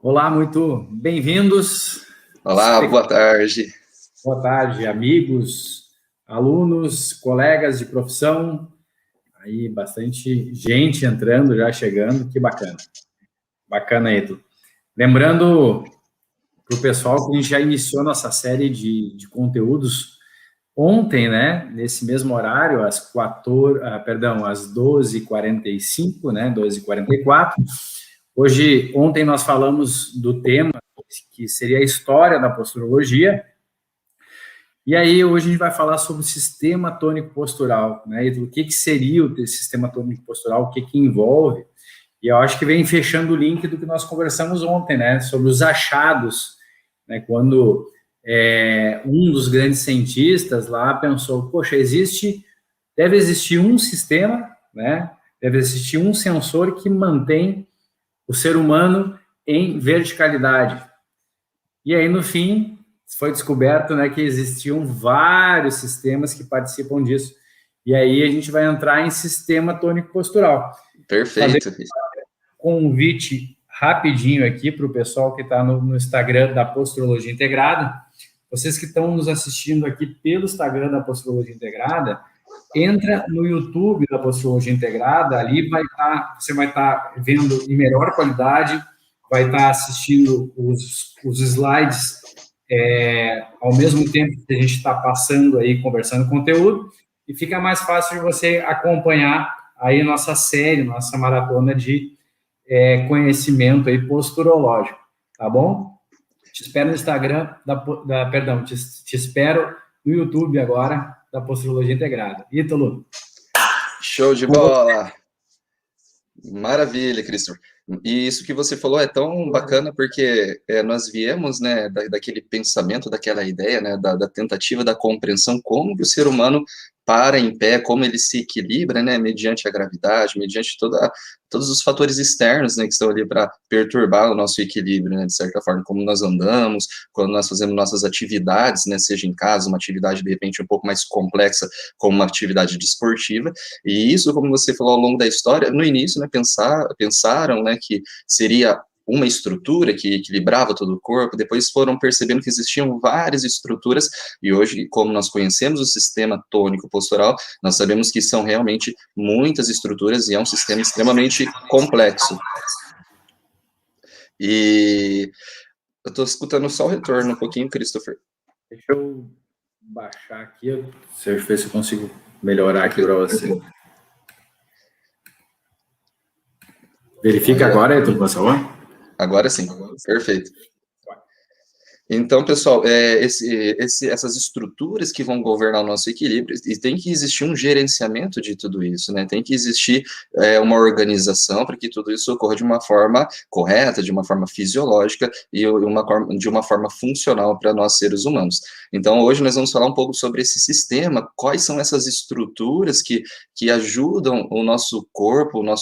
Olá, muito bem-vindos. Olá, boa tarde. Boa tarde, amigos, alunos, colegas de profissão. Aí, bastante gente entrando, já chegando, que bacana. Bacana, Edu. Lembrando para o pessoal que a gente já iniciou nossa série de conteúdos ontem, né? Nesse mesmo horário, às 12h45, né? 12h44. Ontem nós falamos do tema que seria a história da posturologia. E aí, hoje a gente vai falar sobre o sistema tônico postural, né? E do que seria o sistema tônico postural, o que envolve. E eu acho que vem fechando o link do que nós conversamos ontem, né? Sobre os achados, né? Quando um dos grandes cientistas lá pensou, poxa, deve existir um sistema, né? Deve existir um sensor que mantém o ser humano em verticalidade. E aí, no fim, foi descoberto, né, que existiam vários sistemas que participam disso. E aí a gente vai entrar em sistema tônico postural. Perfeito. Fazer um convite rapidinho aqui para o pessoal que está no Instagram da Posturologia Integrada. Vocês que estão nos assistindo aqui pelo Instagram da Posturologia Integrada, entra no YouTube da Posturologia Integrada, ali você vai estar vendo em melhor qualidade, vai estar assistindo os slides ao mesmo tempo que a gente está passando aí, conversando conteúdo, e fica mais fácil de você acompanhar aí nossa série, nossa maratona de conhecimento aí posturológico, tá bom? Te espero no Instagram, te espero no YouTube agora, da Posturologia Integrada. Ítalo. Show de bola! Maravilha, Christopher. E isso que você falou é tão bacana porque nós viemos, né, daquele pensamento, daquela ideia, né, da tentativa da compreensão como que o ser humano para em pé, como ele se equilibra, né, mediante a gravidade, mediante todos os fatores externos, né, que estão ali para perturbar o nosso equilíbrio, né, de certa forma, como nós andamos, quando nós fazemos nossas atividades, né, seja em casa, uma atividade de repente um pouco mais complexa, como uma atividade desportiva, e isso, como você falou ao longo da história, no início, né, pensaram, né, que seria uma estrutura que equilibrava todo o corpo, depois foram percebendo que existiam várias estruturas, e hoje, como nós conhecemos o sistema tônico postural, nós sabemos que são realmente muitas estruturas e é um sistema extremamente complexo. E eu estou escutando só o retorno um pouquinho, Christopher. Deixa eu baixar aqui, deixa eu ver se eu consigo melhorar aqui para você. Verifica agora, Heitor, por favor. Agora sim, perfeito. Então, pessoal, essas estruturas que vão governar o nosso equilíbrio, e tem que existir um gerenciamento de tudo isso, né? Tem que existir uma organização para que tudo isso ocorra de uma forma correta, de uma forma fisiológica e de uma forma funcional para nós seres humanos. Então, hoje nós vamos falar um pouco sobre esse sistema, quais são essas estruturas que ajudam o nosso corpo, o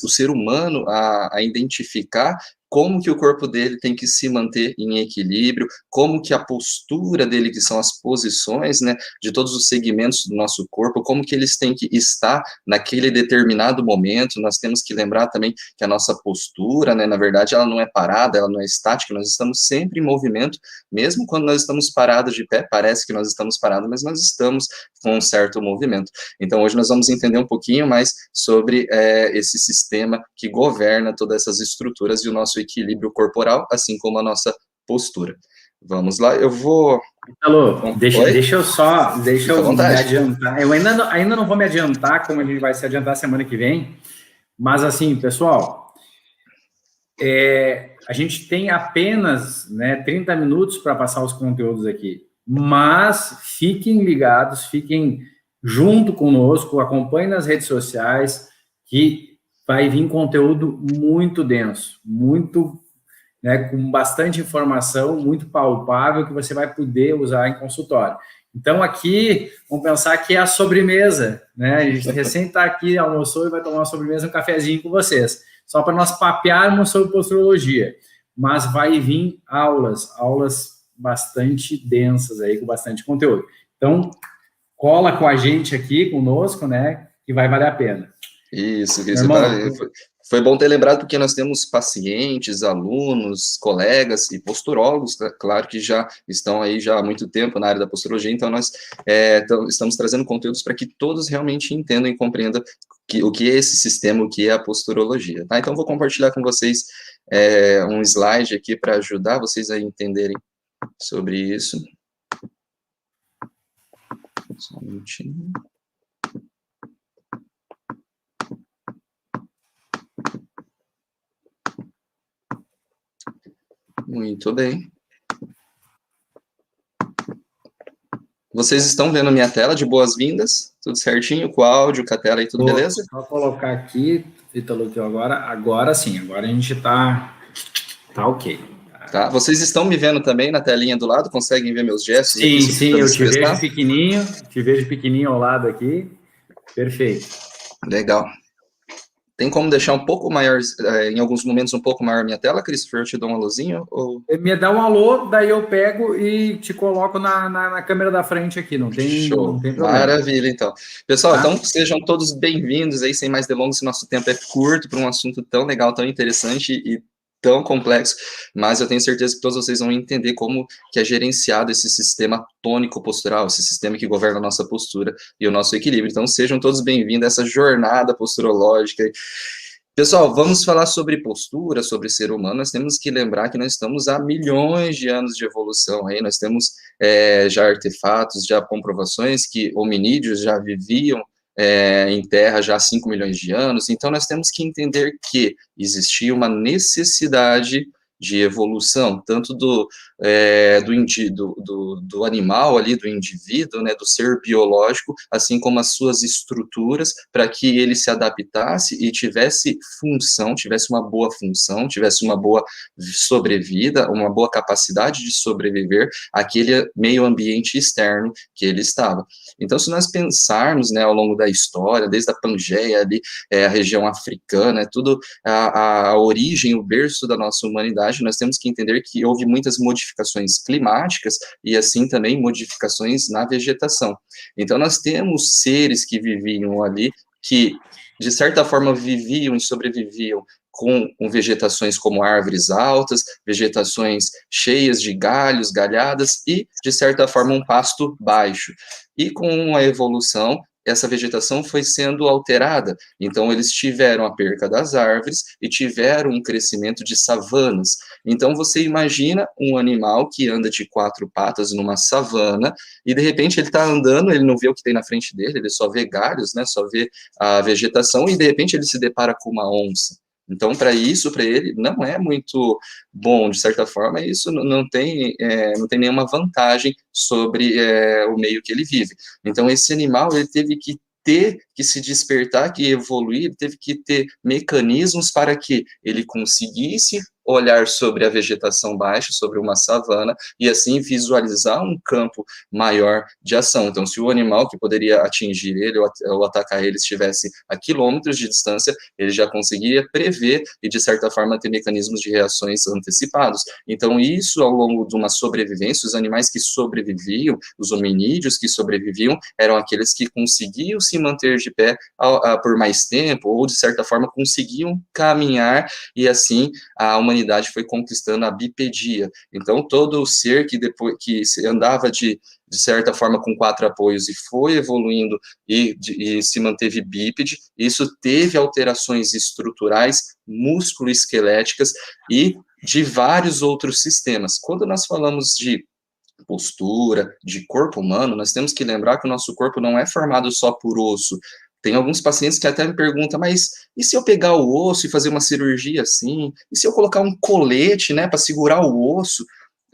ser humano a identificar como que o corpo dele tem que se manter em equilíbrio, como que a postura dele, que são as posições, né, de todos os segmentos do nosso corpo, como que eles têm que estar naquele determinado momento. Nós temos que lembrar também que a nossa postura, né, na verdade, ela não é parada, ela não é estática, nós estamos sempre em movimento, mesmo quando nós estamos parados de pé, parece que nós estamos parados, mas nós estamos com um certo movimento. Então, hoje nós vamos entender um pouquinho mais sobre esse sistema que governa todas essas estruturas e o nosso equilíbrio corporal, assim como a nossa postura. Vamos lá, eu vou... Alô, deixa eu me adiantar. Eu ainda não vou me adiantar como ele vai se adiantar semana que vem, mas assim, pessoal, a gente tem apenas 30 minutos para passar os conteúdos aqui, mas fiquem ligados, fiquem junto conosco, acompanhem nas redes sociais, que vai vir conteúdo muito denso, muito, com bastante informação, muito palpável, que você vai poder usar em consultório. Então, aqui, vamos pensar que é a sobremesa, né? A gente recém está aqui, almoçou e vai tomar uma sobremesa, um cafezinho com vocês, só para nós papearmos sobre posturologia. Mas vai vir aulas bastante densas aí, com bastante conteúdo. Então, cola com a gente aqui, conosco, né? Que vai valer a pena. Isso, Foi bom ter lembrado, porque nós temos pacientes, alunos, colegas e posturólogos, claro, que já estão aí já há muito tempo na área da posturologia, então nós estamos trazendo conteúdos para que todos realmente entendam e compreendam o que é esse sistema, o que é a posturologia, tá? Então, vou compartilhar com vocês um slide aqui para ajudar vocês a entenderem sobre isso. Só um minutinho. Muito bem. Vocês estão vendo a minha tela de boas-vindas? Tudo certinho? Com o áudio, com a tela e tudo beleza? Vou colocar aqui, Ítalo, que agora sim, agora a gente tá ok. Tá, vocês estão me vendo também na telinha do lado? Conseguem ver meus gestos? Sim, aqui, sim, eu te vejo pequenininho ao lado aqui. Perfeito. Legal. Tem como deixar um pouco maior, em alguns momentos, um pouco maior minha tela, Christopher? Eu te dou um alôzinho? Ou... Me dá um alô, daí eu pego e te coloco na câmera da frente aqui, não tem problema. Maravilha, então. Pessoal, então sejam todos bem-vindos aí, sem mais delongas, nosso tempo é curto para um assunto tão legal, tão interessante e tão complexo, mas eu tenho certeza que todos vocês vão entender como que é gerenciado esse sistema tônico-postural, esse sistema que governa a nossa postura e o nosso equilíbrio. Então, sejam todos bem-vindos a essa jornada posturológica. Pessoal, vamos falar sobre postura, sobre ser humano. Nós temos que lembrar que nós estamos há milhões de anos de evolução aí, nós temos já artefatos, já comprovações que hominídeos já viviam em terra já há 5 milhões de anos, então nós temos que entender que existia uma necessidade de evolução, tanto do animal ali, do indivíduo, né, do ser biológico, assim como as suas estruturas, para que ele se adaptasse e tivesse uma boa função, tivesse uma boa sobrevida, uma boa capacidade de sobreviver àquele meio ambiente externo que ele estava. Então, se nós pensarmos, né, ao longo da história, desde a Pangeia ali, a região africana, tudo a origem, o berço da nossa humanidade, nós temos que entender que houve muitas modificações climáticas e, assim, também modificações na vegetação. Então, nós temos seres que viviam ali, que, de certa forma, viviam e sobreviviam com vegetações como árvores altas, vegetações cheias de galhos, galhadas e, de certa forma, um pasto baixo. E com a evolução, essa vegetação foi sendo alterada, então eles tiveram a perca das árvores e tiveram um crescimento de savanas. Então você imagina um animal que anda de 4 patas numa savana e de repente ele está andando, ele não vê o que tem na frente dele, ele só vê galhos, né, só vê a vegetação e de repente ele se depara com uma onça. Então, para ele, não é muito bom, de certa forma, e isso não tem nenhuma vantagem sobre o meio que ele vive. Então, esse animal, ele teve que se despertar, que evoluir, ele teve que ter mecanismos para que ele conseguisse olhar sobre a vegetação baixa, sobre uma savana, e assim visualizar um campo maior de ação. Então, se o animal que poderia atingir ele ou atacar ele estivesse a quilômetros de distância, ele já conseguiria prever e, de certa forma, ter mecanismos de reações antecipados. Então, isso, ao longo de uma sobrevivência, os animais que sobreviviam, os hominídeos que sobreviviam, eram aqueles que conseguiam se manter de pé por mais tempo, ou, de certa forma, conseguiam caminhar, e assim a humanidade foi conquistando a bipedia. Então, todo o ser que depois que andava de certa forma com 4 apoios e foi evoluindo e se manteve bípede, isso teve alterações estruturais, músculo-esqueléticas e de vários outros sistemas. Quando nós falamos de postura, de corpo humano, nós temos que lembrar que o nosso corpo não é formado só por osso. Tem alguns pacientes que até me perguntam, mas e se eu pegar o osso e fazer uma cirurgia assim? E se eu colocar um colete, né, para segurar o osso?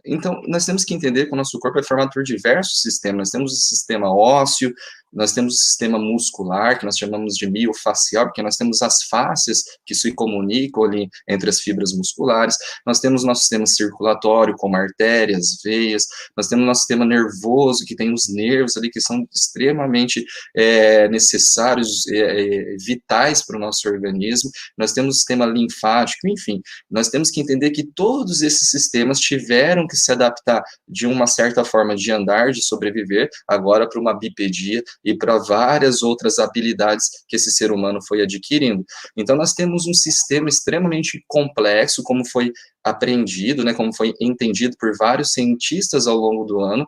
Então, nós temos que entender que o nosso corpo é formado por diversos sistemas. Nós temos o sistema ósseo, nós temos o sistema muscular, que nós chamamos de miofacial, porque nós temos as fáscias que se comunicam ali entre as fibras musculares, nós temos nosso sistema circulatório, como artérias, veias, nós temos nosso sistema nervoso, que tem os nervos ali, que são extremamente necessários, vitais para o nosso organismo, nós temos o sistema linfático, enfim, nós temos que entender que todos esses sistemas tiveram que se adaptar de uma certa forma de andar, de sobreviver, agora para uma bipedia, e para várias outras habilidades que esse ser humano foi adquirindo. Então, nós temos um sistema extremamente complexo, como foi aprendido, né, como foi entendido por vários cientistas ao longo do ano,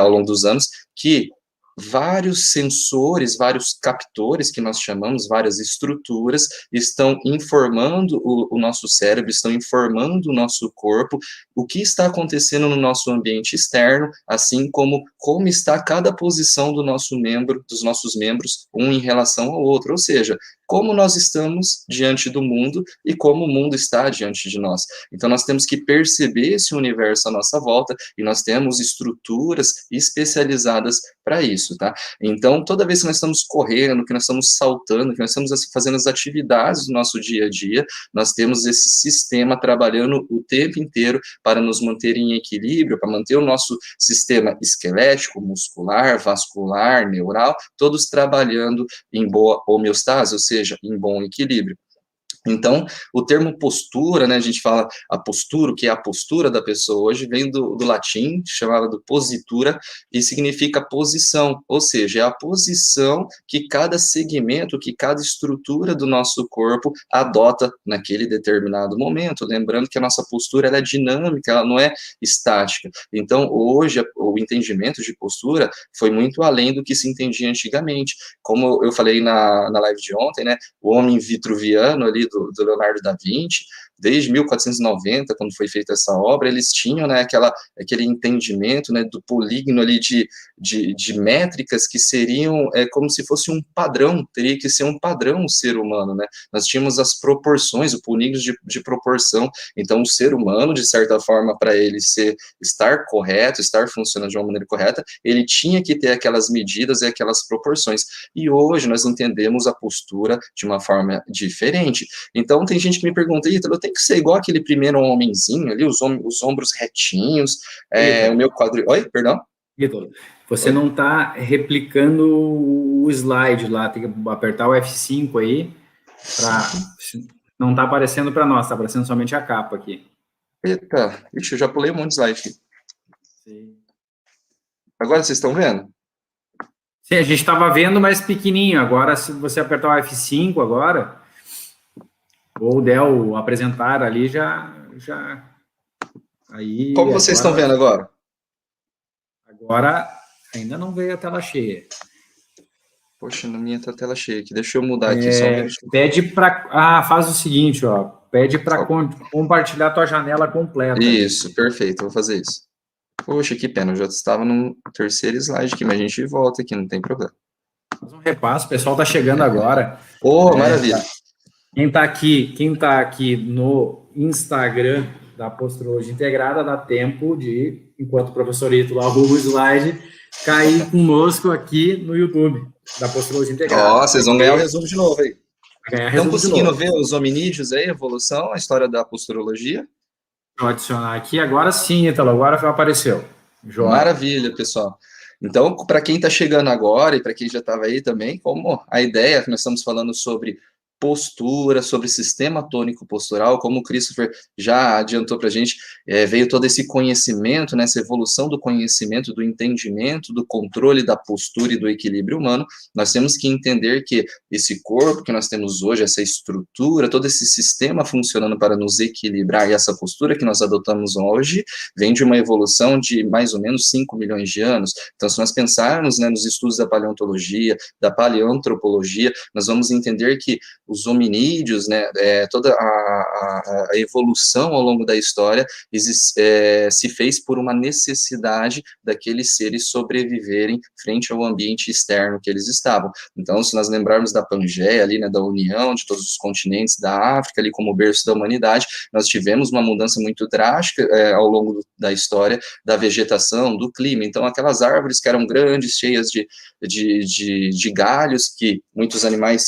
ao longo dos anos, que vários sensores, vários captores, que nós chamamos, várias estruturas, estão informando o nosso cérebro, estão informando o nosso corpo, o que está acontecendo no nosso ambiente externo, assim como está cada posição dos nossos membros, um em relação ao outro, ou seja, como nós estamos diante do mundo e como o mundo está diante de nós. Então, nós temos que perceber esse universo à nossa volta e nós temos estruturas especializadas para isso, tá? Então, toda vez que nós estamos correndo, que nós estamos saltando, que nós estamos fazendo as atividades do nosso dia a dia, nós temos esse sistema trabalhando o tempo inteiro para nos manter em equilíbrio, para manter o nosso sistema esquelético, muscular, vascular, neural, todos trabalhando em boa homeostase, ou seja, em bom equilíbrio. Então, o termo postura, né, a gente fala a postura, o que é a postura da pessoa hoje, vem do latim, chamava de positura, e significa posição, ou seja, é a posição que cada segmento, que cada estrutura do nosso corpo adota naquele determinado momento, lembrando que a nossa postura ela é dinâmica, ela não é estática. Então, hoje, o entendimento de postura foi muito além do que se entendia antigamente. Como eu falei na live de ontem, né, o homem vitruviano ali, do Leonardo da Vinci, desde 1490, quando foi feita essa obra, eles tinham, né, aquele entendimento, né, do polígono ali de métricas que seriam como se fosse um padrão, teria que ser um padrão o ser humano, né, nós tínhamos as proporções, o polígono de proporção, então o ser humano, de certa forma, para ele estar correto, estar funcionando de uma maneira correta, ele tinha que ter aquelas medidas e aquelas proporções, e hoje nós entendemos a postura de uma forma diferente. Então, tem gente que me pergunta, Ítalo, tem que ser igual aquele primeiro homenzinho ali, os ombros retinhos, o meu quadril... Oi, perdão? Ítalo, você não está replicando o slide lá, tem que apertar o F5 aí, não está aparecendo para nós, está aparecendo somente a capa aqui. Eita, ixi, eu já pulei um monte de slide aqui. Sim. Agora vocês estão vendo? Sim, a gente estava vendo, mas pequenininho, agora se você apertar o F5 agora... ou der o apresentar ali, já aí... Como vocês estão vendo agora? Agora, ainda não veio a tela cheia. Poxa, na minha tá a tela cheia aqui, deixa eu mudar aqui só um minuto. Pede para... faz o seguinte, ó, pede para compartilhar a tua janela completa. Isso, perfeito, vou fazer isso. Poxa, que pena, eu já estava no terceiro slide aqui, mas a gente volta aqui, não tem problema. Faz um repasso, o pessoal tá chegando agora. Maravilha. Quem tá aqui no Instagram da Posturologia Integrada, dá tempo de, enquanto o professor Ítalo arruma o slide, cair conosco aqui no YouTube da Posturologia Integrada. Vocês vão ganhar o resumo de novo aí. Estão conseguindo ver os hominídeos aí, a evolução, a história da posturologia? Vou adicionar aqui, agora sim, Ítalo, agora apareceu. Joia. Maravilha, pessoal. Então, para quem está chegando agora e para quem já estava aí também, como a ideia que nós estamos falando sobre postura, sobre sistema tônico postural, como o Christopher já adiantou para a gente, veio todo esse conhecimento, né, essa evolução do conhecimento, do entendimento, do controle da postura e do equilíbrio humano. Nós temos que entender que esse corpo que nós temos hoje, essa estrutura, todo esse sistema funcionando para nos equilibrar, e essa postura que nós adotamos hoje, vem de uma evolução de mais ou menos 5 milhões de anos. Então, se nós pensarmos, né, nos estudos da paleontologia, da paleoantropologia, nós vamos entender que os hominídeos, né, toda a evolução ao longo da história se fez por uma necessidade daqueles seres sobreviverem frente ao ambiente externo que eles estavam. Então, se nós lembrarmos da Pangeia, ali, né, da união de todos os continentes da África, ali como berço da humanidade, nós tivemos uma mudança muito drástica ao longo da história da vegetação, do clima. Então, aquelas árvores que eram grandes, cheias de galhos, que muitos animais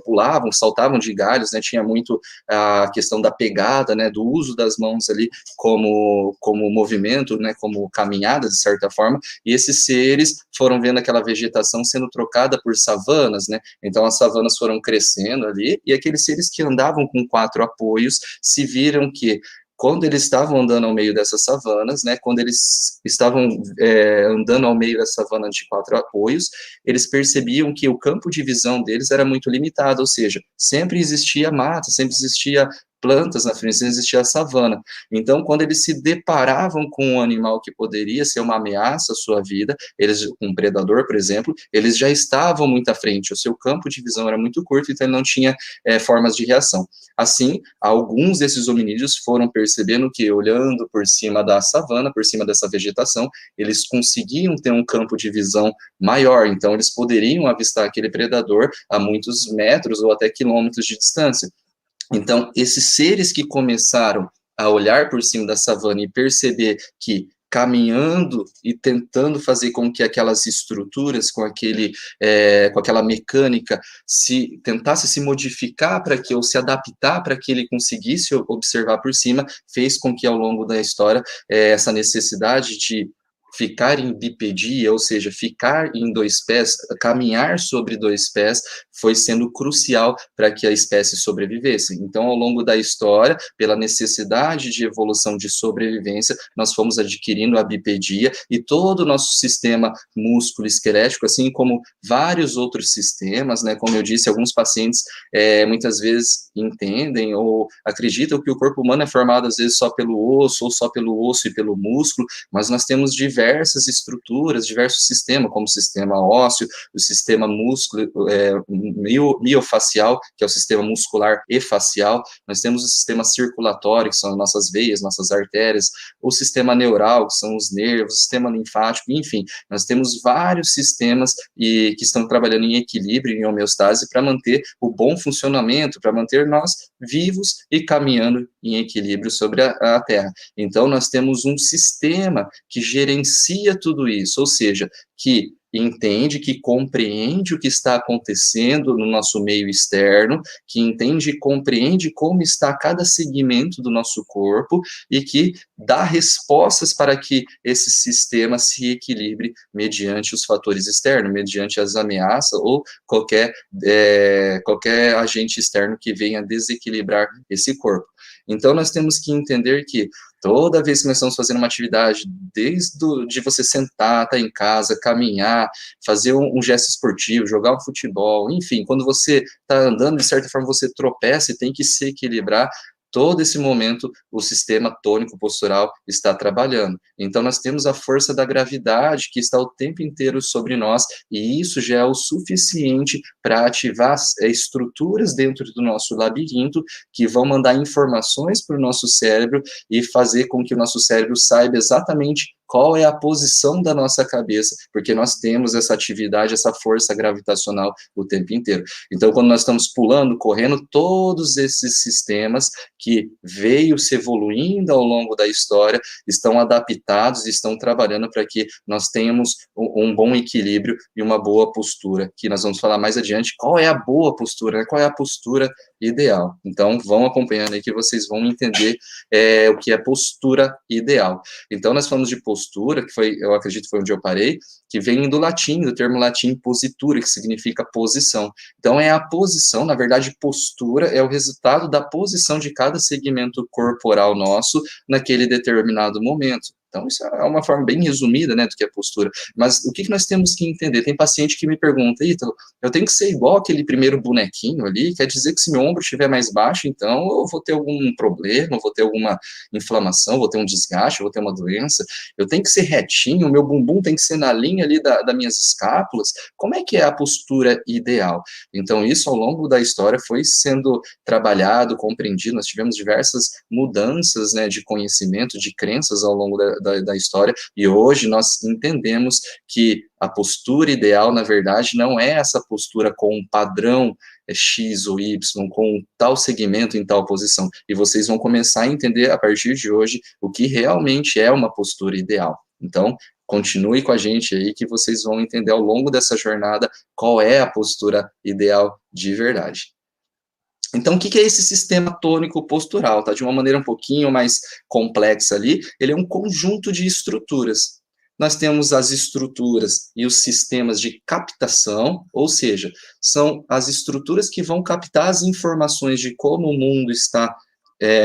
pulavam, saltavam de galhos, né, tinha muito a questão da pegada, né, do uso das mãos ali como movimento, né, como caminhada, de certa forma, e esses seres foram vendo aquela vegetação sendo trocada por savanas, né, então as savanas foram crescendo ali, e aqueles seres que andavam com 4 apoios se viram que quando eles estavam andando ao meio dessas savanas, né, quando eles estavam andando ao meio dessa savana de 4 apoios, eles percebiam que o campo de visão deles era muito limitado, ou seja, sempre existia mata, sempre existia plantas na frente, sempre existia a savana. Então, quando eles se deparavam com um animal que poderia ser uma ameaça à sua vida, um predador, por exemplo, eles já estavam muito à frente, o seu campo de visão era muito curto, então ele não tinha formas de reação. Assim, alguns desses hominídeos foram percebendo que, olhando por cima da savana, por cima dessa vegetação, eles conseguiam ter um campo de visão maior, então eles poderiam avistar aquele predador a muitos metros ou até quilômetros de distância. Então, esses seres que começaram a olhar por cima da savana e perceber que caminhando e tentando fazer com que aquelas estruturas, com aquela mecânica, tentasse se modificar para que, ou se adaptar para que ele conseguisse observar por cima, fez com que ao longo da história essa necessidade de ficar em bipedia, ou seja, ficar em 2 pés, caminhar sobre 2 pés, foi sendo crucial para que a espécie sobrevivesse. Então, ao longo da história, pela necessidade de evolução de sobrevivência, nós fomos adquirindo a bipedia e todo o nosso sistema músculo-esquelético, assim como vários outros sistemas, né, como eu disse, alguns pacientes muitas vezes entendem ou acreditam que o corpo humano é formado às vezes só pelo osso, ou só pelo osso e pelo músculo, mas nós temos diversas estruturas, diversos sistemas, como o sistema ósseo, o sistema miofacial, que é o sistema muscular e facial, nós temos o sistema circulatório, que são as nossas veias, nossas artérias, o sistema neural, que são os nervos, o sistema linfático, enfim, nós temos vários sistemas que estão trabalhando em equilíbrio, em homeostase, para manter o bom funcionamento, para manter nós vivos e caminhando em equilíbrio sobre a Terra. Então, nós temos um sistema que gerencia tudo isso, ou seja, que entende, que compreende o que está acontecendo no nosso meio externo, que entende e compreende como está cada segmento do nosso corpo e que dá respostas para que esse sistema se equilibre mediante os fatores externos, mediante as ameaças ou qualquer agente externo que venha desequilibrar esse corpo. Então, nós temos que entender que toda vez que nós estamos fazendo uma atividade, de você sentar, estar em casa, caminhar, fazer um gesto esportivo, jogar um futebol, enfim, quando você está andando, de certa forma, você tropeça e tem que se equilibrar, todo esse momento o sistema tônico postural está trabalhando. Então, nós temos a força da gravidade que está o tempo inteiro sobre nós, e isso já é o suficiente para ativar estruturas dentro do nosso labirinto que vão mandar informações para o nosso cérebro e fazer com que o nosso cérebro saiba exatamente qual é a posição da nossa cabeça, porque nós temos essa atividade, essa força gravitacional o tempo inteiro. Então, quando nós estamos pulando, correndo, todos esses sistemas que veio se evoluindo ao longo da história estão adaptados, estão trabalhando para que nós tenhamos um bom equilíbrio e uma boa postura, que nós vamos falar mais adiante, qual é a boa postura, né? Qual é a postura ideal. Então, vão acompanhando aí que vocês vão entender o que é postura ideal. Então, nós falamos de postura, que foi, eu acredito que foi onde eu parei, que vem do latim, do termo latim positura, que significa posição. Então, é a posição, na verdade, postura é o resultado da posição de cada segmento corporal nosso naquele determinado momento. Então, isso é uma forma bem resumida, né, do que é postura. Mas o que nós temos que entender? Tem paciente que me pergunta, Ítalo, eu tenho que ser igual aquele primeiro bonequinho ali? Quer dizer que se meu ombro estiver mais baixo, então eu vou ter algum problema, vou ter alguma inflamação, vou ter um desgaste, vou ter uma doença? Eu tenho que ser retinho, o meu bumbum tem que ser na linha ali das minhas escápulas? Como é que é a postura ideal? Então, isso ao longo da história foi sendo trabalhado, compreendido, nós tivemos diversas mudanças, né, de conhecimento, de crenças ao longo da história, e hoje nós entendemos que a postura ideal, na verdade, não é essa postura com um padrão X ou Y, com tal segmento em tal posição, e vocês vão começar a entender a partir de hoje o que realmente é uma postura ideal. Então, continue com a gente aí que vocês vão entender ao longo dessa jornada qual é a postura ideal de verdade. Então, o que é esse sistema tônico postural? Tá? De uma maneira um pouquinho mais complexa ali, ele é um conjunto de estruturas. Nós temos as estruturas e os sistemas de captação, ou seja, são as estruturas que vão captar as informações de como o mundo está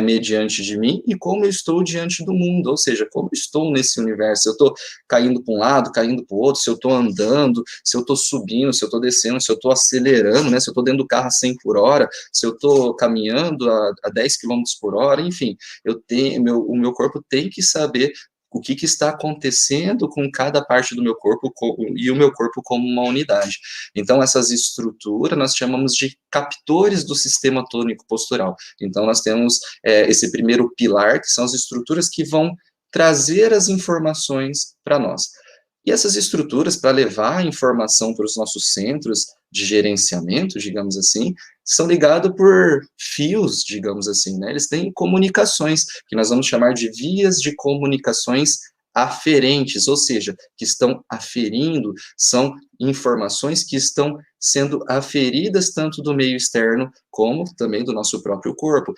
mediante de mim e como eu estou diante do mundo, ou seja, como eu estou nesse universo, se eu estou caindo para um lado, caindo para o outro, se eu estou andando, se eu estou subindo, se eu estou descendo, se eu estou acelerando, né, se eu estou dentro do carro a 100 por hora, se eu estou caminhando a 10 km por hora, enfim, o meu corpo tem que saber o que está acontecendo com cada parte do meu corpo e o meu corpo como uma unidade. Então, essas estruturas nós chamamos de captores do sistema tônico postural. Então, nós temos esse primeiro pilar, que são as estruturas que vão trazer as informações para nós. E essas estruturas, para levar a informação para os nossos centros de gerenciamento, digamos assim, são ligados por fios, digamos assim, né? Eles têm comunicações, que nós vamos chamar de vias de comunicações aferentes, ou seja, que estão aferindo, são informações que estão sendo aferidas tanto do meio externo como também do nosso próprio corpo.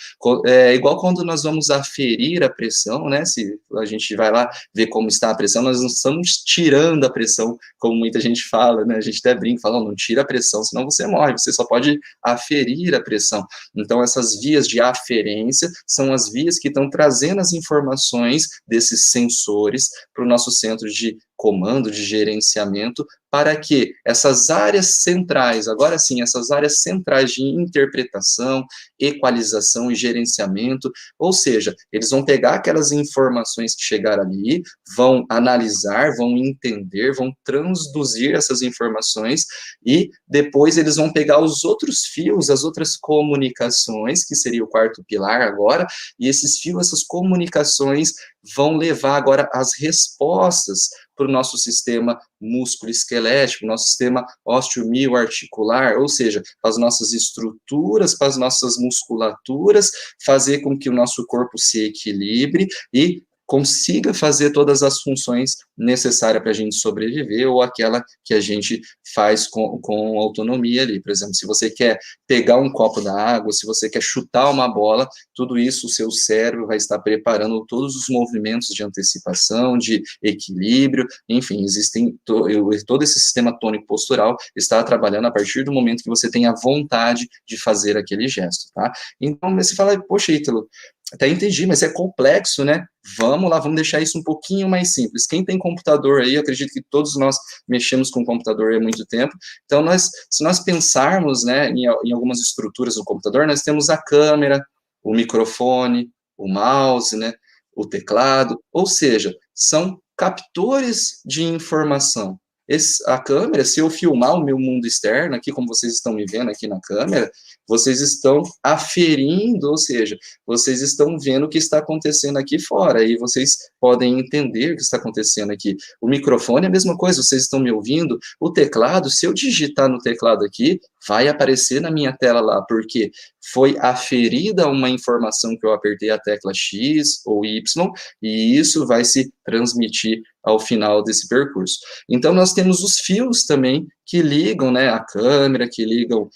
É igual quando nós vamos aferir a pressão, né? Se a gente vai lá ver como está a pressão, nós não estamos tirando a pressão, como muita gente fala, né? A gente até brinca, fala, não tira a pressão, senão você morre, você só pode aferir a pressão. Então, essas vias de aferência são as vias que estão trazendo as informações desses sensores para o nosso centro de comando, de gerenciamento, para que essas áreas centrais, agora sim, essas áreas centrais de interpretação, equalização e gerenciamento, ou seja, eles vão pegar aquelas informações que chegaram ali, vão analisar, vão entender, vão transduzir essas informações e depois eles vão pegar os outros fios, as outras comunicações, que seria o quarto pilar agora, e esses fios, essas comunicações vão levar agora as respostas para o nosso sistema músculo-esquelético, nosso sistema ósseo-mioarticular, ou seja, para as nossas estruturas, para as nossas musculaturas, fazer com que o nosso corpo se equilibre e consiga fazer todas as funções necessárias para a gente sobreviver, ou aquela que a gente faz com autonomia ali. Por exemplo, se você quer pegar um copo da água, se você quer chutar uma bola, tudo isso o seu cérebro vai estar preparando todos os movimentos de antecipação, de equilíbrio, enfim, todo esse sistema tônico postural está trabalhando a partir do momento que você tem a vontade de fazer aquele gesto, tá? Então, você fala, poxa, Ítalo, até entendi, mas é complexo, né? Vamos lá, vamos deixar isso um pouquinho mais simples. Quem tem computador aí, eu acredito que todos nós mexemos com computador há muito tempo. Então, se nós pensarmos, né, em algumas estruturas do computador, nós temos a câmera, o microfone, o mouse, né, o teclado, ou seja, são captores de informação. A câmera, se eu filmar o meu mundo externo, aqui como vocês estão me vendo aqui na câmera, vocês estão aferindo, ou seja, vocês estão vendo o que está acontecendo aqui fora, e vocês podem entender o que está acontecendo aqui. O microfone é a mesma coisa, vocês estão me ouvindo. O teclado, se eu digitar no teclado aqui, vai aparecer na minha tela lá, porque foi aferida uma informação que eu apertei a tecla X ou Y, e isso vai se transmitir ao final desse percurso. Então, nós temos os fios também que ligam, né, a câmera, que ligam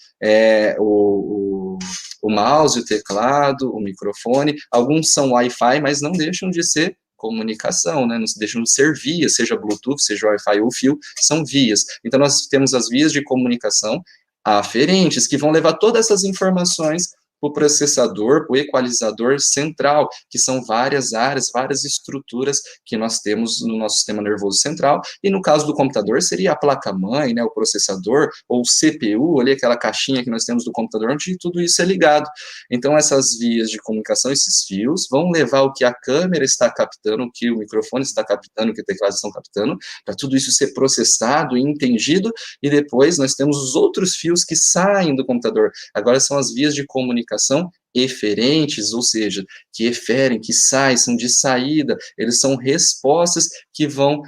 o mouse, o teclado, o microfone. Alguns são Wi-Fi, mas não deixam de ser comunicação, né, não deixam de ser vias, seja Bluetooth, seja Wi-Fi ou fio, são vias. Então, nós temos as vias de comunicação aferentes, que vão levar todas essas informações para o processador, para o equalizador central, que são várias áreas, várias estruturas que nós temos no nosso sistema nervoso central, e no caso do computador seria a placa-mãe, né, o processador, ou o CPU, ali aquela caixinha que nós temos do computador, onde tudo isso é ligado. Então, essas vias de comunicação, esses fios, vão levar o que a câmera está captando, o que o microfone está captando, o que o teclado estão captando, para tudo isso ser processado e entendido, e depois nós temos os outros fios que saem do computador. Agora são as vias de comunicação eferentes, ou seja, que eferem, que saem, são de saída, eles são respostas que vão,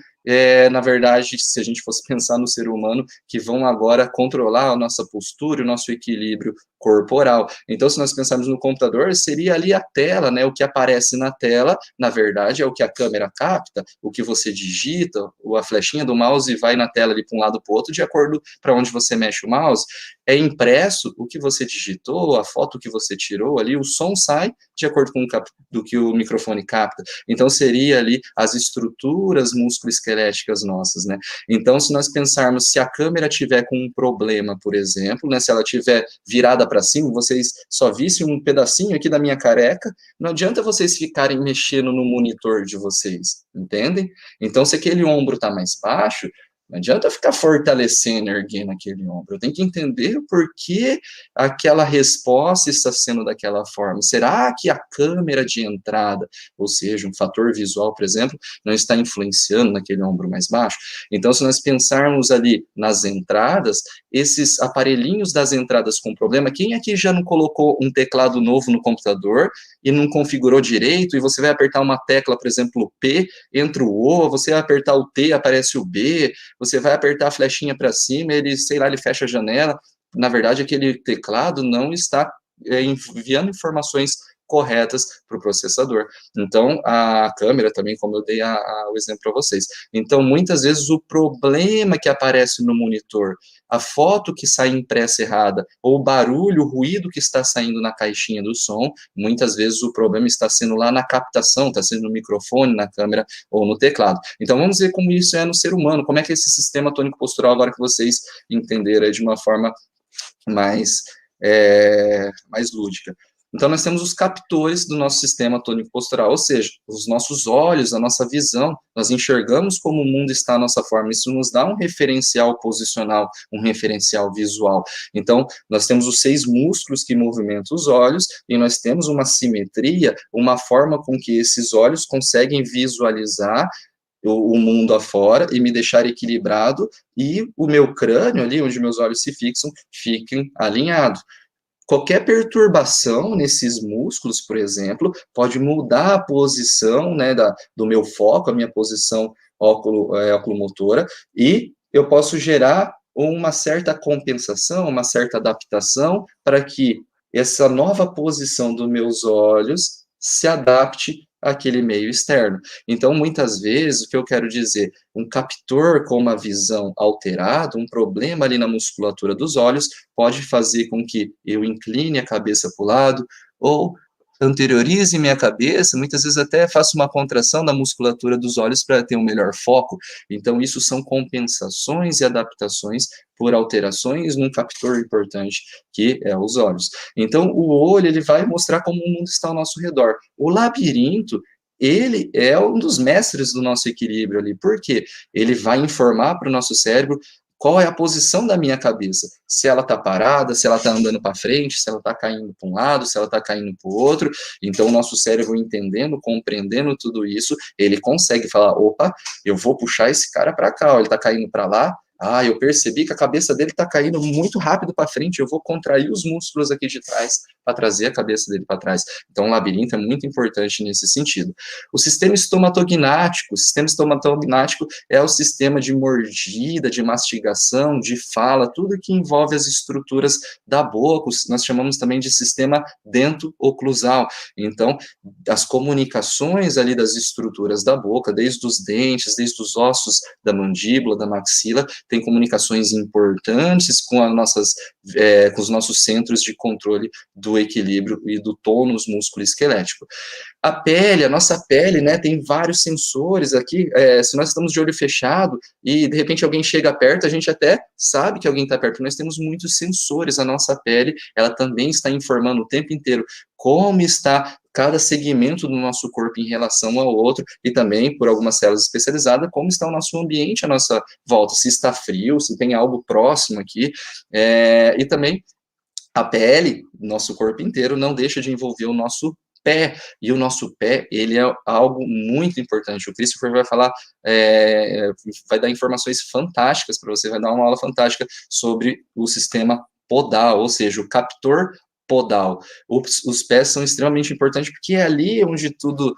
na verdade, se a gente fosse pensar no ser humano, que vão agora controlar a nossa postura, o nosso equilíbrio corporal. Então, se nós pensarmos no computador, seria ali a tela, né? O que aparece na tela, na verdade, é o que a câmera capta, o que você digita, a flechinha do mouse vai na tela ali para um lado para o outro, de acordo para onde você mexe o mouse. É impresso o que você digitou, a foto que você tirou ali, o som sai de acordo com do que o microfone capta. Então, seria ali as estruturas musculoesqueléticas nossas, né? Então, se nós pensarmos, se a câmera tiver com um problema, por exemplo, né, se ela tiver virada para cima, vocês só vissem um pedacinho aqui da minha careca, não adianta vocês ficarem mexendo no monitor de vocês, entendem? Então, se aquele ombro está mais baixo, não adianta eu ficar fortalecendo, erguendo aquele ombro. Eu tenho que entender o porquê aquela resposta está sendo daquela forma. Será que a câmera de entrada, ou seja, um fator visual, por exemplo, não está influenciando naquele ombro mais baixo? Então, se nós pensarmos ali nas entradas, esses aparelhinhos das entradas com problema, quem aqui já não colocou um teclado novo no computador e não configurou direito, e você vai apertar uma tecla, por exemplo, o P, entra o O, você vai apertar o T, aparece o B, você vai apertar a flechinha para cima, ele, sei lá, ele fecha a janela. Na verdade, aquele teclado não está enviando informações corretas para o processador. Então, a câmera também, como eu dei o exemplo para vocês. Então, muitas vezes, o problema que aparece no monitor, a foto que sai impressa errada, ou o barulho, o ruído que está saindo na caixinha do som, muitas vezes o problema está sendo lá na captação, está sendo no microfone, na câmera ou no teclado. Então, vamos ver como isso é no ser humano, como é que esse sistema tônico-postural, agora que vocês entenderam de uma forma mais lúdica. Então, nós temos os captores do nosso sistema tônico-postural, ou seja, os nossos olhos, a nossa visão, nós enxergamos como o mundo está à nossa forma, isso nos dá um referencial posicional, um referencial visual. Então, nós temos os 6 músculos que movimentam os olhos, e nós temos uma simetria, uma forma com que esses olhos conseguem visualizar o mundo afora e me deixar equilibrado, e o meu crânio ali, onde meus olhos se fixam, fiquem alinhados. Qualquer perturbação nesses músculos, por exemplo, pode mudar a posição, né, do meu foco, a minha posição oculomotora, e eu posso gerar uma certa compensação, uma certa adaptação para que essa nova posição dos meus olhos se adapte àquele meio externo. Então, muitas vezes, o que eu quero dizer, um captor com uma visão alterada, um problema ali na musculatura dos olhos, pode fazer com que eu incline a cabeça para o lado, ou anteriorize minha cabeça, muitas vezes até faço uma contração da musculatura dos olhos para ter um melhor foco. Então, isso são compensações e adaptações por alterações num captor importante, que é os olhos. Então, o olho, ele vai mostrar como o mundo está ao nosso redor. O labirinto, ele é um dos mestres do nosso equilíbrio ali. Por quê? Ele vai informar para o nosso cérebro qual é a posição da minha cabeça, se ela está parada, se ela está andando para frente, se ela está caindo para um lado, se ela está caindo para o outro. Então, o nosso cérebro entendendo, compreendendo tudo isso, ele consegue falar, opa, eu vou puxar esse cara para cá, ó, ele está caindo para lá, eu percebi que a cabeça dele está caindo muito rápido para frente, eu vou contrair os músculos aqui de trás para trazer a cabeça dele para trás. Então, o labirinto é muito importante nesse sentido. O sistema estomatognático é o sistema de mordida, de mastigação, de fala, tudo que envolve as estruturas da boca, nós chamamos também de sistema dento-oclusal. Então, as comunicações ali das estruturas da boca, desde os dentes, desde os ossos da mandíbula, da maxila, tem comunicações importantes com os nossos centros de controle do equilíbrio e do tônus músculo-esquelético. A nossa pele, né, tem vários sensores aqui, se nós estamos de olho fechado e de repente alguém chega perto, a gente até sabe que alguém está perto, nós temos muitos sensores, a nossa pele, ela também está informando o tempo inteiro como está cada segmento do nosso corpo em relação ao outro, e também, por algumas células especializadas, como está o nosso ambiente à nossa volta, se está frio, se tem algo próximo aqui, e também a pele, nosso corpo inteiro, não deixa de envolver o nosso pé, e o nosso pé, ele é algo muito importante. O Christopher vai falar, vai dar informações fantásticas para você, vai dar uma aula fantástica sobre o sistema podal, ou seja, o captor podal. Os pés são extremamente importantes, porque é ali onde tudo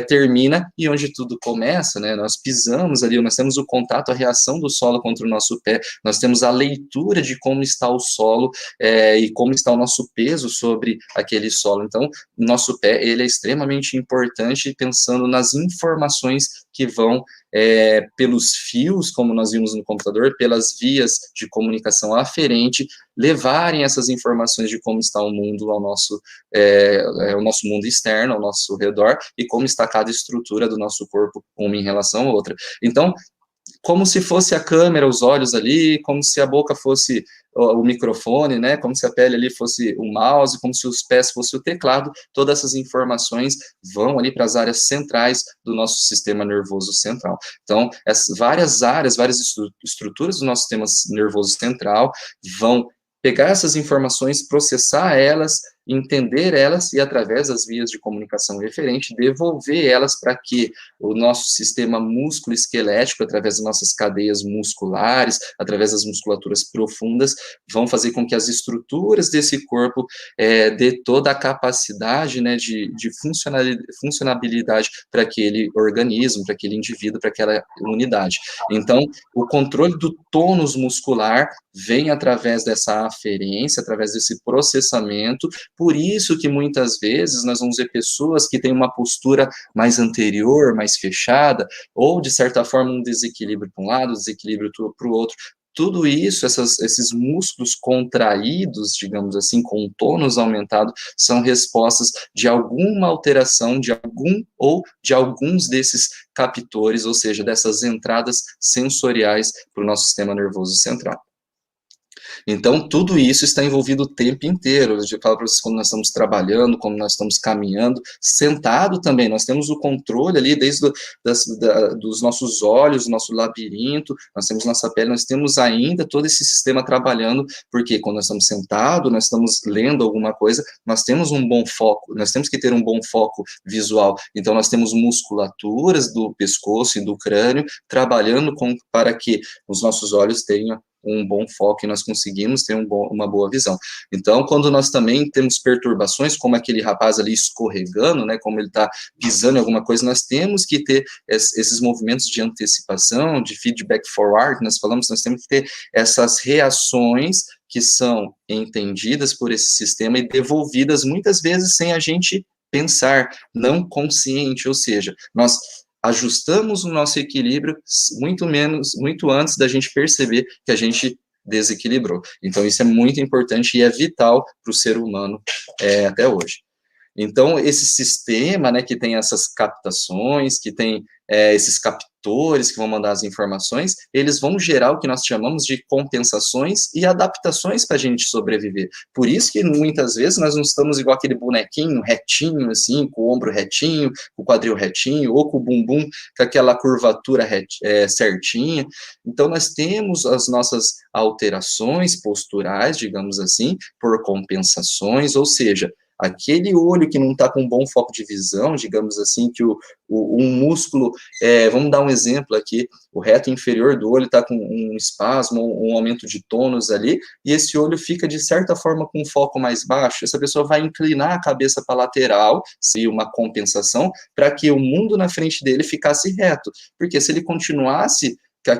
termina e onde tudo começa, né? Nós pisamos ali, nós temos o contato, a reação do solo contra o nosso pé, nós temos a leitura de como está o solo e como está o nosso peso sobre aquele solo. Então, o nosso pé, ele é extremamente importante, pensando nas informações que vão pelos fios, como nós vimos no computador, pelas vias de comunicação aferente, levarem essas informações de como está o mundo ao nosso mundo externo, ao nosso redor, e como está cada estrutura do nosso corpo, uma em relação à outra. Então, como se fosse a câmera, os olhos ali, como se a boca fosse o microfone, né, como se a pele ali fosse o mouse, como se os pés fossem o teclado, todas essas informações vão ali para as áreas centrais do nosso sistema nervoso central. Então, várias áreas, várias estruturas do nosso sistema nervoso central vão pegar essas informações, processar elas, entender elas e, através das vias de comunicação referente, devolver elas para que o nosso sistema músculo-esquelético, através das nossas cadeias musculares, através das musculaturas profundas, vão fazer com que as estruturas desse corpo dê toda a capacidade, né, de funcionabilidade para aquele organismo, para aquele indivíduo, para aquela unidade. Então, o controle do tônus muscular vem através dessa aferência, através desse processamento. Por isso que muitas vezes nós vamos ver pessoas que têm uma postura mais anterior, mais fechada, ou de certa forma um desequilíbrio para um lado, desequilíbrio para o outro. Tudo isso, esses músculos contraídos, digamos assim, com um tônus aumentado, são respostas de alguma alteração de alguns desses captores, ou seja, dessas entradas sensoriais para o nosso sistema nervoso central. Então, tudo isso está envolvido o tempo inteiro. Eu falo para vocês, quando nós estamos trabalhando, quando nós estamos caminhando, sentado também, nós temos o controle ali, desde dos nossos olhos, do nosso labirinto, nós temos nossa pele, nós temos ainda todo esse sistema trabalhando, porque quando nós estamos sentados, nós estamos lendo alguma coisa, nós temos um bom foco, nós temos que ter um bom foco visual. Então, nós temos musculaturas do pescoço e do crânio trabalhando para que os nossos olhos tenham um bom foco e nós conseguimos ter uma boa visão. Então, quando nós também temos perturbações, como aquele rapaz ali escorregando, né, como ele está pisando em alguma coisa, nós temos que ter esses movimentos de antecipação, de feedback forward, nós temos que ter essas reações que são entendidas por esse sistema e devolvidas muitas vezes sem a gente pensar, não consciente, ou seja, nós ajustamos o nosso equilíbrio muito antes da gente perceber que a gente desequilibrou. Então, isso é muito importante e é vital para o ser humano até hoje. Então, esse sistema, né, que tem essas captações, que tem esses captores que vão mandar as informações, eles vão gerar o que nós chamamos de compensações e adaptações para a gente sobreviver. Por isso que, muitas vezes, nós não estamos igual aquele bonequinho retinho, assim, com o ombro retinho, com o quadril retinho, ou com o bumbum com aquela curvatura certinha. Então, nós temos as nossas alterações posturais, digamos assim, por compensações, ou seja, aquele olho que não está com um bom foco de visão, digamos assim, que um músculo, vamos dar um exemplo aqui, o reto inferior do olho está com um espasmo, um aumento de tônus ali, e esse olho fica, de certa forma, com um foco mais baixo, essa pessoa vai inclinar a cabeça para a lateral, se uma compensação, para que o mundo na frente dele ficasse reto, porque se ele continuasse com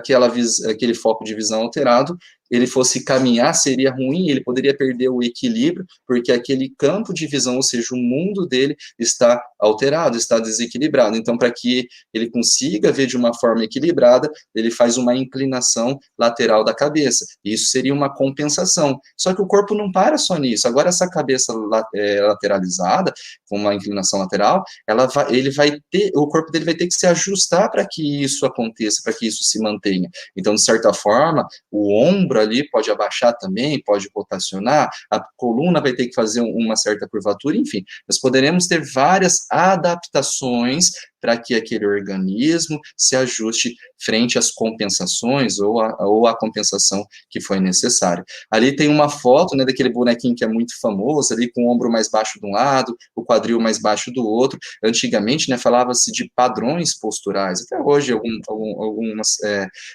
aquele foco de visão alterado, ele fosse caminhar, seria ruim, ele poderia perder o equilíbrio, porque aquele campo de visão, ou seja, o mundo dele está alterado, está desequilibrado. Então, para que ele consiga ver de uma forma equilibrada, ele faz uma inclinação lateral da cabeça. Isso seria uma compensação. Só que o corpo não para só nisso. Agora, essa cabeça lateralizada, com uma inclinação lateral, o corpo dele vai ter que se ajustar para que isso aconteça, para que isso se mantenha. Então, de certa forma, o ombro ali pode abaixar também, pode rotacionar, a coluna vai ter que fazer uma certa curvatura, enfim, nós poderemos ter várias adaptações para que aquele organismo se ajuste frente às compensações ou à compensação que foi necessária. Ali tem uma foto, né, daquele bonequinho que é muito famoso, ali com o ombro mais baixo de um lado, o quadril mais baixo do outro. Antigamente, né, falava-se de padrões posturais, até hoje algumas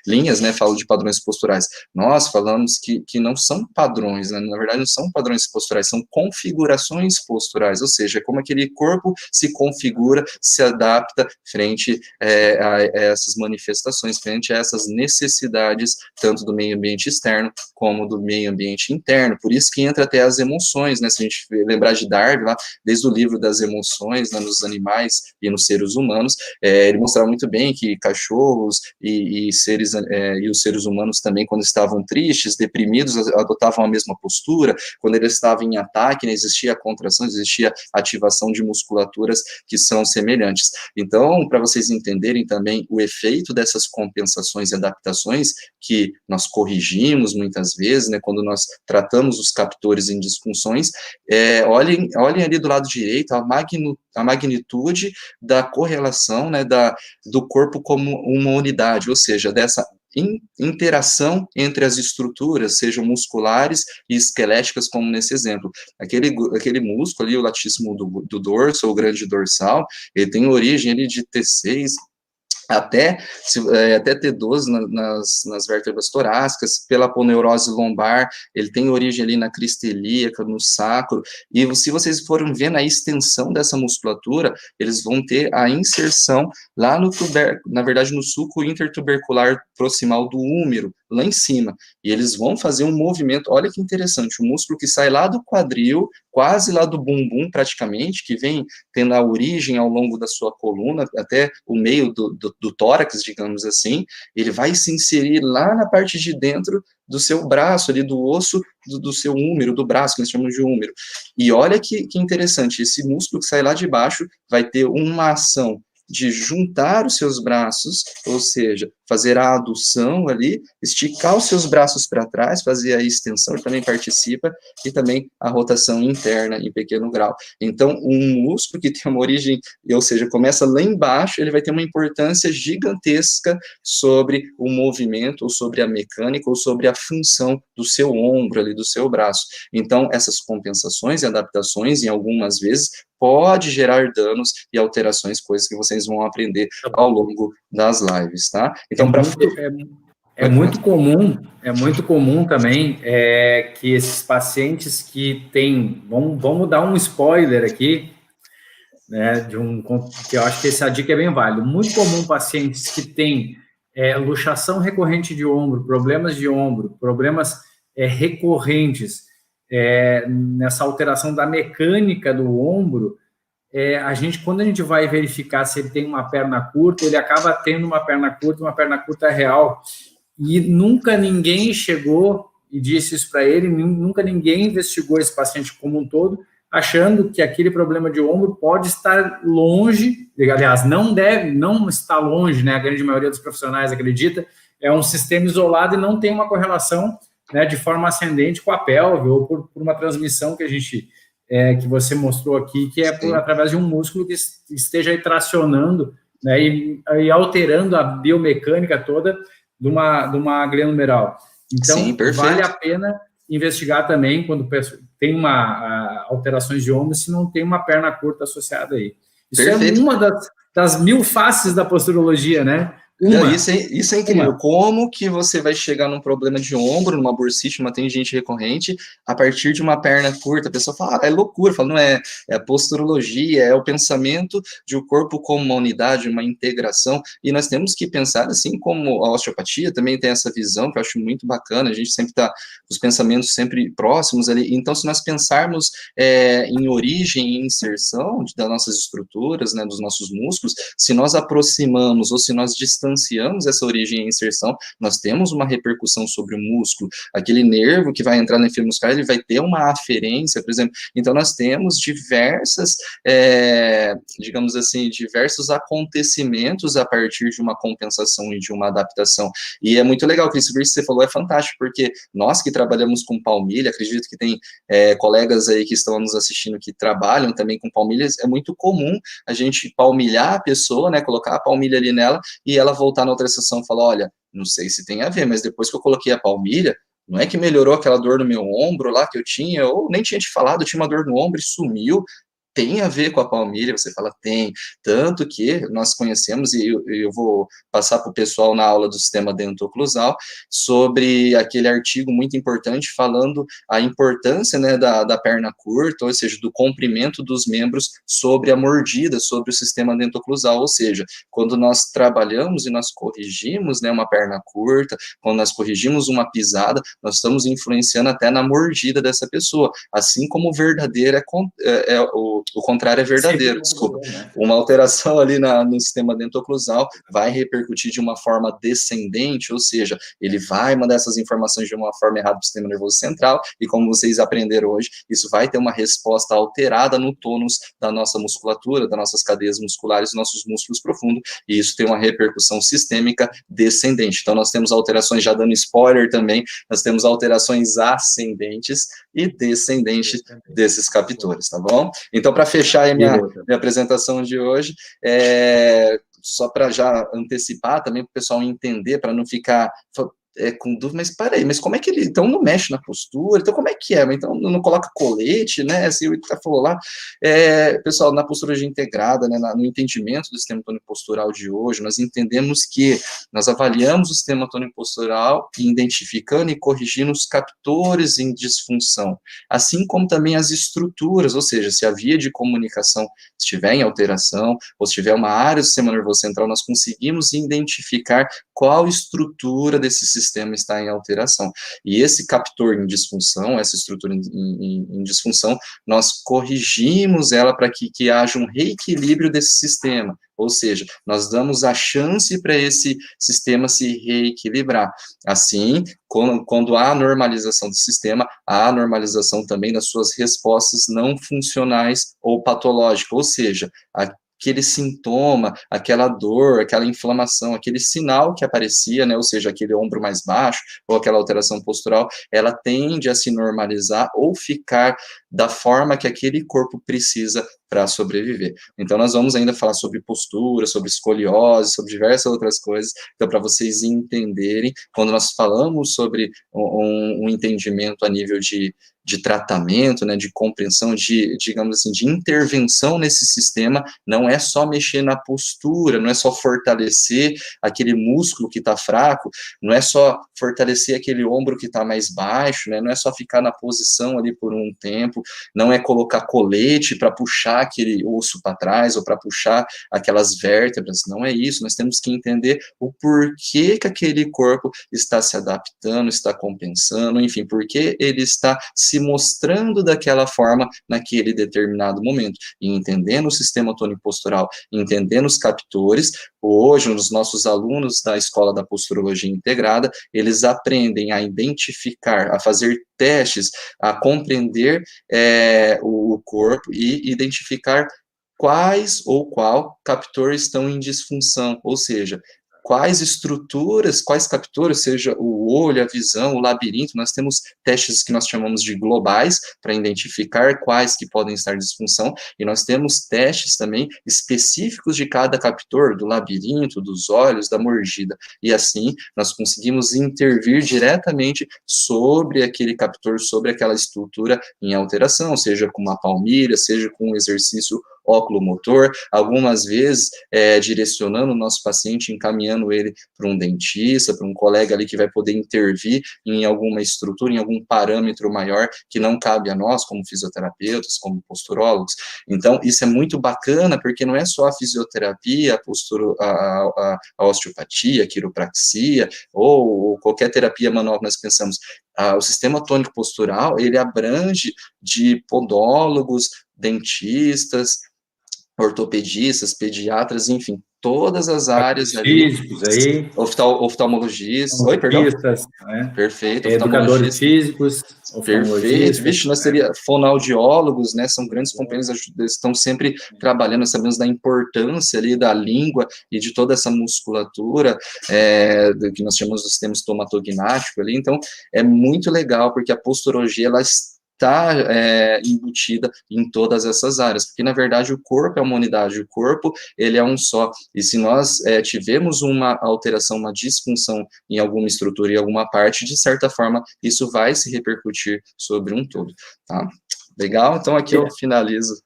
linhas, né, falam de padrões posturais. Nós falamos que não são padrões, né, na verdade não são padrões posturais, são configurações posturais, ou seja, como aquele corpo se configura, se adapta frente a essas manifestações, frente a essas necessidades, tanto do meio ambiente externo, como do meio ambiente interno. Por isso que entra até as emoções, né? Se a gente lembrar de Darwin, lá, desde o livro das emoções, né, nos animais e nos seres humanos, ele mostrava muito bem que cachorros e os seres humanos também, quando estavam tristes, deprimidos, adotavam a mesma postura. Quando eles estavam em ataque, né, existia a contração, existia ativação de musculaturas que são semelhantes. Então, para vocês entenderem também o efeito dessas compensações e adaptações que nós corrigimos muitas vezes, né, quando nós tratamos os captores em disfunções, olhem ali do lado direito a magnitude da correlação, né, do corpo como uma unidade, ou seja, dessa interação entre as estruturas, sejam musculares e esqueléticas, como nesse exemplo. Aquele músculo ali, o latíssimo do dorso, ou grande dorsal, ele tem origem ali de T6 até T12 nas vértebras torácicas, pela aponeurose lombar, ele tem origem ali na crista ilíaca, no sacro, e se vocês forem ver na extensão dessa musculatura, eles vão ter a inserção lá na verdade, no sulco intertubercular proximal do úmero, lá em cima, e eles vão fazer um movimento, olha que interessante, o músculo que sai lá do quadril, quase lá do bumbum, praticamente, que vem tendo a origem ao longo da sua coluna, até o meio do tórax, digamos assim, ele vai se inserir lá na parte de dentro do seu braço, ali do osso do seu úmero, do braço, que nós chamamos de úmero. E olha que interessante, esse músculo que sai lá de baixo vai ter uma ação de juntar os seus braços, ou seja, fazer a adução ali, esticar os seus braços para trás, fazer a extensão, ele também participa, e também a rotação interna em pequeno grau. Então, um músculo que tem uma origem, ou seja, começa lá embaixo, ele vai ter uma importância gigantesca sobre o movimento, ou sobre a mecânica, ou sobre a função do seu ombro ali, do seu braço. Então, essas compensações e adaptações, em algumas vezes, pode gerar danos e alterações, coisas que vocês vão aprender ao longo das lives, tá? Então, é muito comum também que esses pacientes que têm, vamos dar um spoiler aqui, né, que eu acho que essa dica é bem válida. Muito comum pacientes que têm luxação recorrente de ombro, problemas recorrentes nessa alteração da mecânica do ombro, quando a gente vai verificar se ele tem uma perna curta, ele acaba tendo uma perna curta real, e nunca ninguém chegou e disse isso para ele, nunca ninguém investigou esse paciente como um todo, achando que aquele problema de ombro pode estar longe, aliás, não está longe, né, a grande maioria dos profissionais acredita, é um sistema isolado e não tem uma correlação, né, de forma ascendente com a pelve, ou por uma transmissão que você mostrou aqui, que através de um músculo que esteja aí tracionando, né, e alterando a biomecânica toda de uma glenomeral. Então, sim, vale a pena investigar também quando tem alterações de ombro, se não tem uma perna curta associada aí. Isso perfeito. É uma das 1000 faces da posturologia, né? Isso é incrível. Como que você vai chegar num problema de ombro, numa bursite, numa tendinite recorrente, a partir de uma perna curta? A pessoa fala, é loucura. Fala, não é a posturologia, é o pensamento de o corpo como uma unidade, uma integração. E nós temos que pensar, assim como a osteopatia também tem essa visão, que eu acho muito bacana, a gente sempre está, os pensamentos sempre próximos ali. Então, se nós pensarmos em origem e inserção das nossas estruturas, né, dos nossos músculos, se nós aproximamos ou se nós distanciamos essa origem e inserção, nós temos uma repercussão sobre o músculo, aquele nervo que vai entrar na fibra muscular, ele vai ter uma aferência, por exemplo, então nós temos digamos assim, diversos acontecimentos a partir de uma compensação e de uma adaptação, e é muito legal, que isso que você falou é fantástico, porque nós que trabalhamos com palmilha, acredito que tem colegas aí que estão nos assistindo que trabalham também com palmilhas, é muito comum a gente palmilhar a pessoa, né, colocar a palmilha ali nela, e ela voltar na outra sessão e falar, olha, não sei se tem a ver, mas depois que eu coloquei a palmilha, não é que melhorou aquela dor no meu ombro lá que eu tinha, ou nem tinha te falado, eu tinha uma dor no ombro e sumiu. Tem a ver com a palmilha? Você fala, tem. Tanto que nós conhecemos, e eu vou passar para o pessoal na aula do sistema dento-oclusal, sobre aquele artigo muito importante falando a importância, né, da perna curta, ou seja, do comprimento dos membros sobre a mordida, sobre o sistema dento-oclusal, ou seja, quando nós trabalhamos e nós corrigimos, né, uma perna curta, quando nós corrigimos uma pisada, nós estamos influenciando até na mordida dessa pessoa, assim como o verdadeiro o contrário é verdadeiro, desculpa. Uma alteração ali no sistema dentoclusal vai repercutir de uma forma descendente, ou seja, ele vai mandar essas informações de uma forma errada para o sistema nervoso central, e como vocês aprenderam hoje, isso vai ter uma resposta alterada no tônus da nossa musculatura, das nossas cadeias musculares, nossos músculos profundos, e isso tem uma repercussão sistêmica descendente. Então, nós temos alterações, já dando spoiler também, nós temos alterações ascendentes e descendentes desses captores, tá bom? Então, para fechar a minha apresentação de hoje, só para já antecipar também para o pessoal entender, para não ficar com dúvida, mas peraí, mas como é que ele, então não mexe na postura, então como é que é, então não coloca colete, né, assim, o Ita falou lá, pessoal, na posturologia integrada, né, no entendimento do sistema tônico postural de hoje, nós entendemos que nós avaliamos o sistema tônico postural identificando e corrigindo os captores em disfunção, assim como também as estruturas, ou seja, se a via de comunicação estiver em alteração, ou se tiver uma área do sistema nervoso central, nós conseguimos identificar qual estrutura desse sistema está em alteração. E esse captor em disfunção, essa estrutura em disfunção, nós corrigimos ela para que haja um reequilíbrio desse sistema, ou seja, nós damos a chance para esse sistema se reequilibrar. Assim, quando há normalização do sistema, há normalização também das suas respostas não funcionais ou patológicas, ou seja, aquele sintoma, aquela dor, aquela inflamação, aquele sinal que aparecia, né, ou seja, aquele ombro mais baixo, ou aquela alteração postural, ela tende a se normalizar ou ficar da forma que aquele corpo precisa para sobreviver. Então, nós vamos ainda falar sobre postura, sobre escoliose, sobre diversas outras coisas, então, para vocês entenderem, quando nós falamos sobre um entendimento a nível de tratamento, né, de compreensão, digamos assim, de intervenção nesse sistema, não é só mexer na postura, não é só fortalecer aquele músculo que está fraco, não é só fortalecer aquele ombro que está mais baixo, né, não é só ficar na posição ali por um tempo, não é colocar colete para puxar aquele osso para trás, ou para puxar aquelas vértebras, não é isso, nós temos que entender o porquê que aquele corpo está se adaptando, está compensando, enfim, porque ele está se mostrando daquela forma naquele determinado momento, e entendendo o sistema tônico postural, entendendo os captores, hoje os nossos alunos da Escola da Posturologia Integrada, eles aprendem a identificar, a fazer testes, a compreender o corpo e identificar quais ou qual captor estão em disfunção, ou seja, quais estruturas, quais captores, seja o olho, a visão, o labirinto, nós temos testes que nós chamamos de globais, para identificar quais que podem estar em disfunção, e nós temos testes também específicos de cada captor, do labirinto, dos olhos, da mordida, e assim nós conseguimos intervir diretamente sobre aquele captor, sobre aquela estrutura em alteração, seja com uma palmilha, seja com um exercício oculomotor, algumas vezes direcionando o nosso paciente, encaminhando ele para um dentista, para um colega ali que vai poder intervir em alguma estrutura, em algum parâmetro maior que não cabe a nós, como fisioterapeutas, como posturólogos. Então, isso é muito bacana, porque não é só a fisioterapia, a postura, a osteopatia, a quiropraxia, ou qualquer terapia manual que nós pensamos. O sistema tônico postural, ele abrange de podólogos, dentistas, ortopedistas, pediatras, enfim, todas as áreas ali, físicos aí, oftalmologistas, oi, perdão, né? Perfeito, Educadores físicos, perfeito, vixe, nós teria fonoaudiólogos, né, são grandes companheiros, estão sempre trabalhando, nós sabemos da importância ali da língua e de toda essa musculatura, que nós chamamos do sistema estomatognático ali, então, é muito legal, porque a posturologia, ela está embutida em todas essas áreas, porque na verdade o corpo é uma unidade, o corpo ele é um só, e se nós tivermos uma alteração, uma disfunção em alguma estrutura, em alguma parte, de certa forma, isso vai se repercutir sobre um todo, tá? Legal? Então aqui eu finalizo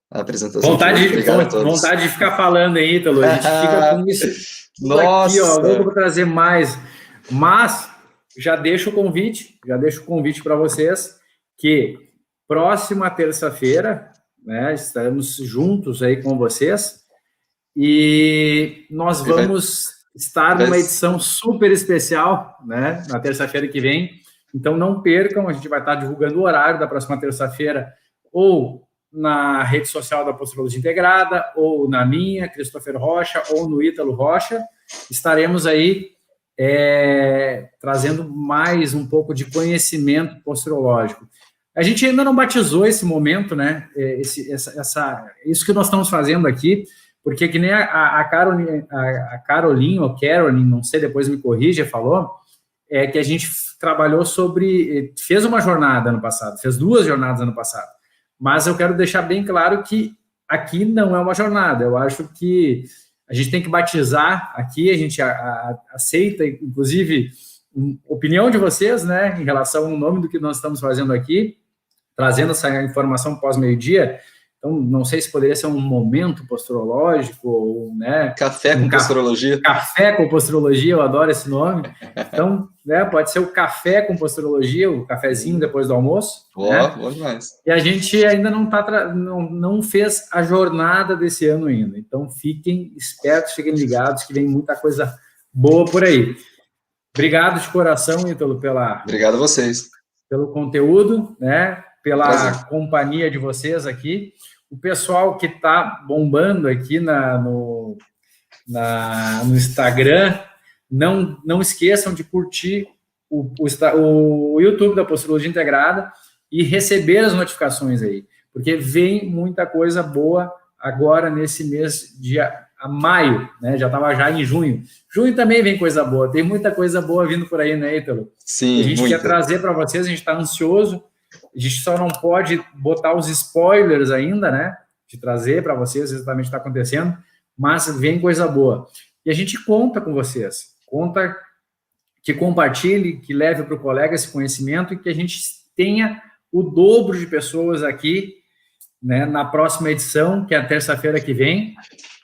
a apresentação. Vontade de ficar falando aí, Ítalo, a gente fica com isso Nossa. Aqui, ó, eu vou trazer mais, mas já deixo o convite para vocês, que próxima terça-feira, né, estaremos juntos aí com vocês, e nós vamos estar numa edição super especial, né, na terça-feira que vem, então não percam, a gente vai estar divulgando o horário da próxima terça-feira, ou na rede social da Posturologia Integrada, ou na minha, Christopher Rocha, ou no Ítalo Rocha. Estaremos aí trazendo mais um pouco de conhecimento posturológico. A gente ainda não batizou esse momento, né? Isso que nós estamos fazendo aqui, porque que nem a Caroline, ou Caroline, não sei, depois me corrija, falou, que a gente trabalhou fez uma jornada ano passado, fez 2 jornadas ano passado, mas eu quero deixar bem claro que aqui não é uma jornada. Eu acho que a gente tem que batizar aqui, a gente aceita, inclusive, opinião de vocês, né, em relação ao nome do que nós estamos fazendo aqui, trazendo essa informação pós-meio-dia. Então, não sei se poderia ser um momento posturológico, ou, né? Café com posturologia. Café com posturologia, eu adoro esse nome. Então, né, pode ser o café com posturologia, o cafezinho depois do almoço. Né? Bom demais. E a gente ainda não fez a jornada desse ano ainda. Então, fiquem espertos, fiquem ligados, que vem muita coisa boa por aí. Obrigado de coração, Ítalo, Obrigado a vocês. Pelo conteúdo, né? Pela companhia de vocês aqui. O pessoal que está bombando aqui no Instagram, não esqueçam de curtir o YouTube da Posturologia Integrada e receber as notificações aí, porque vem muita coisa boa agora nesse mês de maio, né? Já estava já em junho. Junho também vem coisa boa, tem muita coisa boa vindo por aí, né, Ítalo? Sim, a gente quer trazer para vocês, a gente está ansioso. A gente só não pode botar os spoilers ainda, né? De trazer para vocês exatamente o que está acontecendo, mas vem coisa boa. E a gente conta com vocês. Conta que compartilhe, que leve para o colega esse conhecimento e que a gente tenha o dobro de pessoas aqui, né, na próxima edição, que é a terça-feira que vem,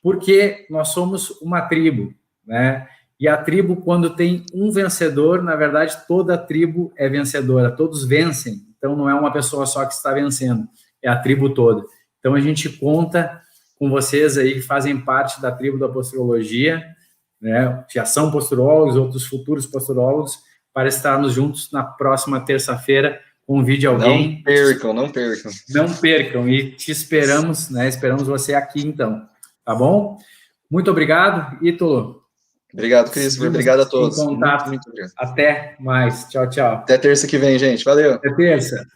porque nós somos uma tribo, né? E a tribo, quando tem um vencedor, na verdade, toda a tribo é vencedora, todos vencem. Então, não é uma pessoa só que está vencendo, é a tribo toda. Então, a gente conta com vocês aí que fazem parte da tribo da posturologia, né? Já são posturólogos, outros futuros posturólogos, para estarmos juntos na próxima terça-feira. Convide alguém. Não percam, não percam. Não percam, e te esperamos, né? Esperamos você aqui, então. Tá bom? Muito obrigado, Ítalo. Obrigado, Cris. Obrigado a todos. Muito obrigado. Até mais. Tchau, tchau. Até terça que vem, gente. Valeu. Até terça.